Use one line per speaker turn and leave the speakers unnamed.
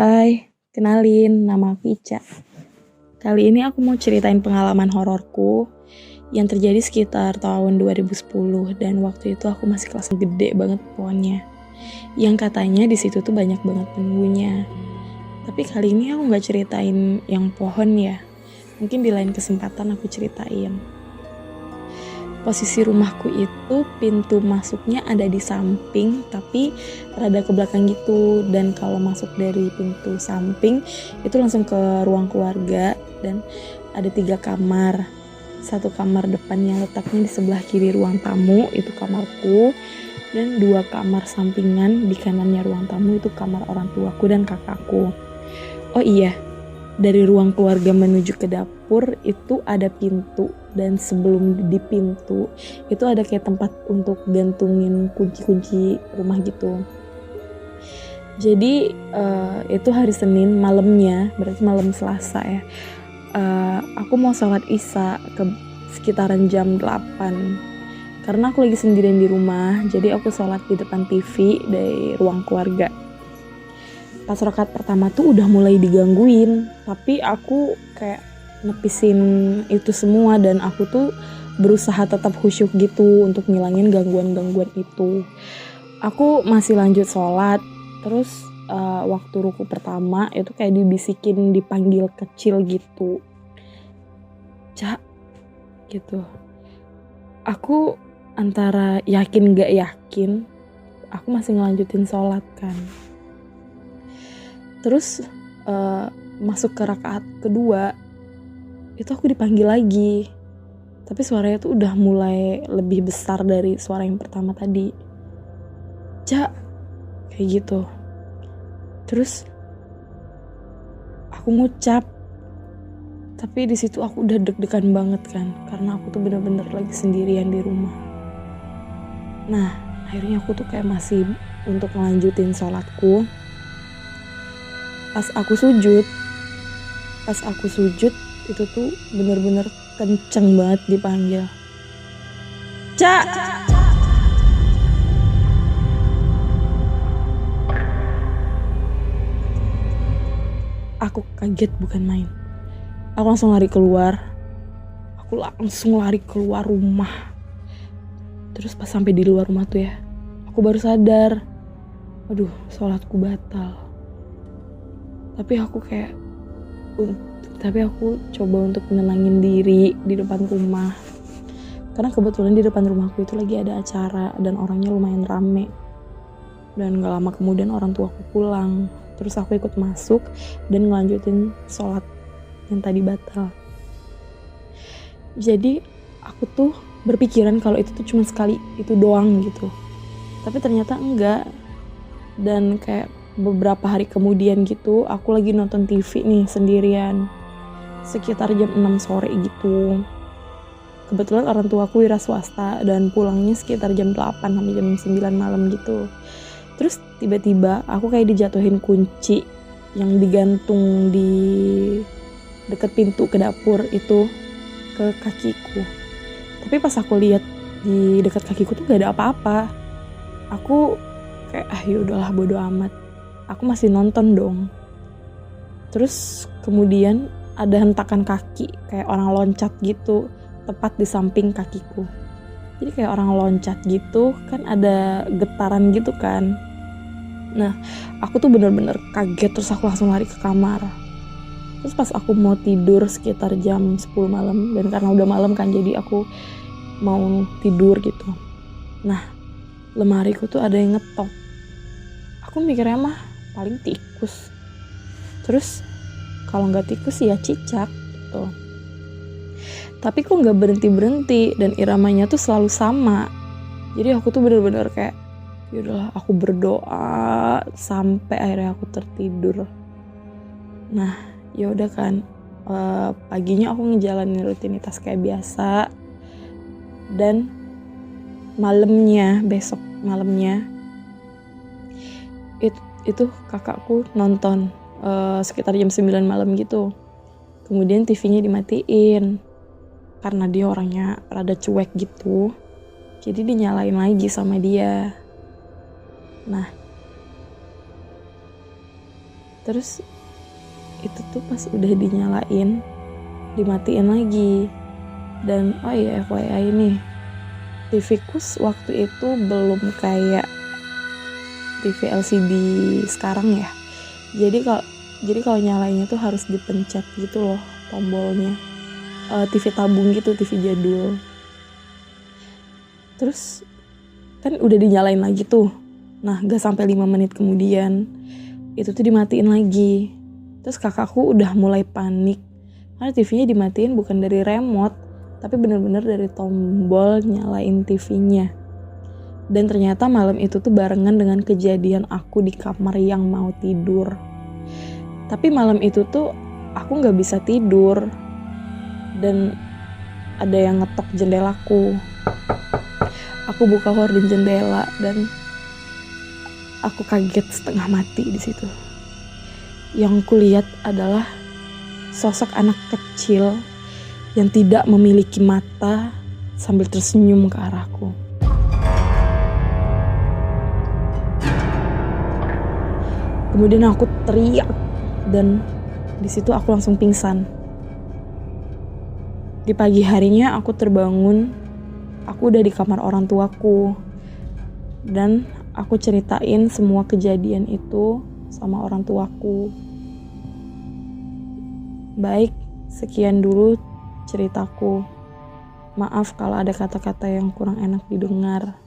Hai, kenalin, nama aku Ica. Kali ini aku mau ceritain pengalaman hororku yang terjadi sekitar tahun 2010 dan waktu itu aku masih kelas gede banget pohonnya. Yang katanya di situ tuh banyak banget penunggunya. Tapi kali ini aku nggak ceritain yang pohon ya. Mungkin di lain kesempatan aku ceritain. Posisi rumahku itu pintu masuknya ada di samping tapi rada ke belakang gitu, dan kalau masuk dari pintu samping itu langsung ke ruang keluarga dan ada 3 kamar. 1 kamar depan yang letaknya di sebelah kiri ruang tamu itu kamarku, dan 2 kamar sampingan di kanannya ruang tamu itu kamar orang tuaku dan kakakku. Oh iya, dari ruang keluarga menuju ke dapur itu ada pintu, dan sebelum di pintu itu ada kayak tempat untuk gantungin kunci-kunci rumah gitu. Jadi itu hari Senin malamnya, berarti malam Selasa ya. Aku mau sholat isya ke sekitaran jam 8 karena aku lagi sendirian di rumah, jadi aku sholat di depan TV dari ruang keluarga. Pas rakaat pertama tuh udah mulai digangguin, tapi aku kayak nepisin itu semua dan aku tuh berusaha tetap khusyuk gitu untuk ngilangin gangguan-gangguan itu. Aku masih lanjut sholat, terus waktu ruku pertama itu kayak dibisikin, dipanggil kecil gitu, Cak, gitu. Aku antara yakin gak yakin, aku masih ngelanjutin sholat kan. Terus masuk ke rakaat kedua itu aku dipanggil lagi, tapi suaranya tuh udah mulai lebih besar dari suara yang pertama tadi. Cak, kayak gitu. Terus aku ngucap, tapi di situ aku udah deg-degan banget kan, karena aku tuh bener-bener lagi sendirian di rumah. Nah, akhirnya aku tuh kayak masih untuk ngelanjutin sholatku. Pas aku sujud itu tuh bener-bener kenceng banget dipanggil, Cak. Aku kaget bukan main. Aku langsung lari keluar. Rumah. Terus pas sampai di luar rumah tuh ya, aku baru sadar, aduh, sholatku batal. Tapi aku coba untuk menenangin diri di depan rumah, karena kebetulan di depan rumahku itu lagi ada acara dan orangnya lumayan rame. Dan gak lama kemudian orang tuaku pulang, terus aku ikut masuk dan ngelanjutin sholat yang tadi batal. Jadi aku tuh berpikiran kalau itu tuh cuma sekali itu doang gitu, tapi ternyata enggak. Dan kayak beberapa hari kemudian gitu, aku lagi nonton TV nih sendirian sekitar jam 6 sore gitu. Kebetulan orang tuaku wira swasta dan pulangnya sekitar jam 8 sampai jam 9 malam gitu. Terus tiba-tiba aku kayak dijatuhin kunci yang digantung di deket pintu ke dapur itu ke kakiku. Tapi pas aku lihat di dekat kakiku tuh gak ada apa-apa. Aku kayak yaudahlah bodo amat. Aku masih nonton dong. Terus kemudian ada hentakan kaki kayak orang loncat gitu tepat di samping kakiku. Jadi kayak orang loncat gitu kan, ada getaran gitu kan. Nah, aku tuh bener-bener kaget, terus aku langsung lari ke kamar. Terus pas aku mau tidur sekitar jam 10 malam, dan karena udah malam kan jadi aku mau tidur gitu. Nah, lemariku tuh ada yang ngetok. Aku mikirnya mah paling tikus. Terus kalau nggak tikus ya cicak gitu. Tapi kok nggak berhenti dan iramanya tuh selalu sama. Jadi aku tuh bener-bener kayak yaudahlah, aku berdoa sampai akhirnya aku tertidur. Nah, yaudah kan, paginya aku ngejalanin rutinitas kayak biasa. Dan besok malamnya itu kakakku nonton sekitar jam 9 malam gitu. Kemudian TV-nya dimatiin karena dia orangnya rada cuek gitu, jadi dinyalain lagi sama dia. Nah, Terus itu tuh pas udah dinyalain, dimatiin lagi. Dan oh iya FYI nih, TV-ku waktu itu belum kayak TV LCD sekarang ya. Jadi kalau nyalainnya tuh harus dipencet gitu loh tombolnya. TV tabung gitu, TV jadul. Terus kan udah dinyalain lagi tuh. Nah, gak sampai 5 menit kemudian itu tuh dimatiin lagi. Terus kakakku udah mulai panik karena TV-nya dimatiin bukan dari remote, tapi bener-bener dari tombol nyalain TV-nya. Dan ternyata malam itu tuh barengan dengan kejadian aku di kamar yang mau tidur. Tapi malam itu tuh aku gak bisa tidur. Dan ada yang ngetok jendelaku. Aku buka horden jendela dan aku kaget setengah mati di situ. Yang kulihat adalah sosok anak kecil yang tidak memiliki mata sambil tersenyum ke arahku. Kemudian aku teriak dan di situ aku langsung pingsan. Di pagi harinya aku terbangun, aku udah di kamar orang tuaku dan aku ceritain semua kejadian itu sama orang tuaku. Baik, sekian dulu ceritaku. Maaf kalau ada kata-kata yang kurang enak didengar.